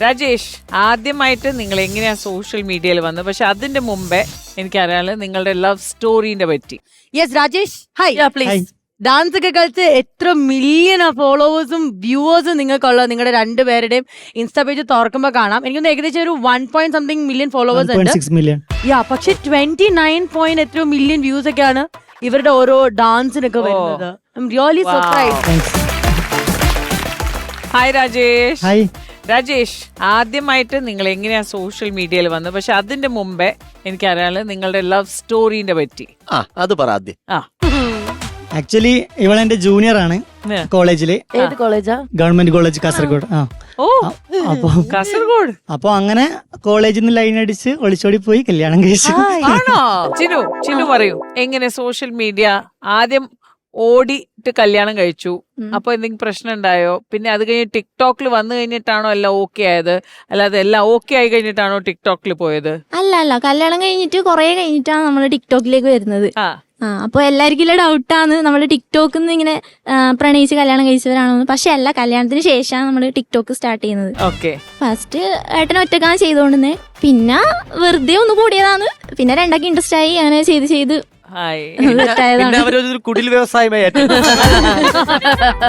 രാജേഷ്, ആദ്യമായിട്ട് നിങ്ങൾ എങ്ങനെയാ സോഷ്യൽ മീഡിയയിൽ വന്നത്? പക്ഷെ അതിന്റെ മുമ്പേ എനിക്കറിയാലോ നിങ്ങളുടെ ലവ് സ്റ്റോറിന്റെ പറ്റി. Yes Rajesh, hi. Please. Dance ഒക്കെ കളിച്ച് എത്ര മില്യൺ ഫോളോവേഴ്സും വ്യൂവേഴ്സും നിങ്ങൾക്കുള്ള നിങ്ങളുടെ രണ്ടുപേരുടെയും ഇൻസ്റ്റാ പേജ് തുറക്കുമ്പോൾ കാണാം. എനിക്കൊന്ന് ഏകദേശം ഒരു 1.something million ഫോളോവേഴ്സ് ഉണ്ട്. പക്ഷെ 29 എത്രയോ മില്യൺ വ്യൂസ് ഒക്കെയാണ് ഇവരുടെ ഓരോ ഡാൻസിനൊക്കെ വരുന്നത്. I am really surprised. Hi Rajesh. Hi. Rajesh, ആദ്യമായിട്ട് നിങ്ങൾ എങ്ങനെയാ സോഷ്യൽ മീഡിയയിൽ വന്നത്? പക്ഷെ അതിന്റെ മുമ്പേ എനിക്കറിയാലോ നിങ്ങളുടെ ലവ് സ്റ്റോറിന്റെ പറ്റി. അത് പറ ആദ്യം. ആക്ച്വലി ഇവളെന്റെ ജൂനിയർ ആണ് കോളേജില്. ഏത് കോളേജാ? Government college Kasaragod. കാസർഗോഡ്. അപ്പൊ അങ്ങനെ കോളേജിൽ നിന്ന് ലൈൻ അടിച്ച് ഒളിച്ചോടി പോയി കല്യാണം കഴിച്ചു. ആണോ? ചിന്നു പറയൂ, എങ്ങനെ സോഷ്യൽ മീഡിയ ആദ്യം ഓടിയിട്ട് കല്യാണം കഴിച്ചു, അപ്പൊ എന്തെങ്കിലും പ്രശ്നം ഉണ്ടായോ? പിന്നെ അത് കഴിഞ്ഞ് ടിക്ടോക്കിൽ വന്നു കഴിഞ്ഞിട്ടാണോ എല്ലാം ഓക്കെ ആയത്? അല്ലാതെ എല്ലാം ഓക്കെ ആയി കഴിഞ്ഞിട്ടാണോ ടിക്ടോക്കിൽ പോയത്? അല്ല, കല്യാണം കഴിഞ്ഞിട്ട് കൊറേ കഴിഞ്ഞിട്ടാണ് നമ്മള് ടിക്ടോക്കിലേക്ക് വരുന്നത്. അപ്പൊ എല്ലാവർക്കും ഡൗട്ടാണ് നമ്മള് ടിക്ടോക്കിൽ നിന്ന് ഇങ്ങനെ പ്രണയിച്ച് കല്യാണം കഴിച്ചവരാണോ. പക്ഷെ അല്ല, കല്യാണത്തിന് ശേഷമാണ് നമ്മള് ടിക്ടോക്ക് സ്റ്റാർട്ട് ചെയ്യുന്നത്. ഫസ്റ്റ് ഏട്ടൻ ഒറ്റക്കാണ് ചെയ്തോണ്ടിരുന്നത്, പിന്നെ വെറുതെ ഒന്ന് കൂടിയതാണ്, പിന്നെ രണ്ടാക്കി ഇൻട്രസ്റ്റ് ആയി, അങ്ങനെ ചെയ്ത് അവരൊരു കുടിൽ വ്യവസായമായി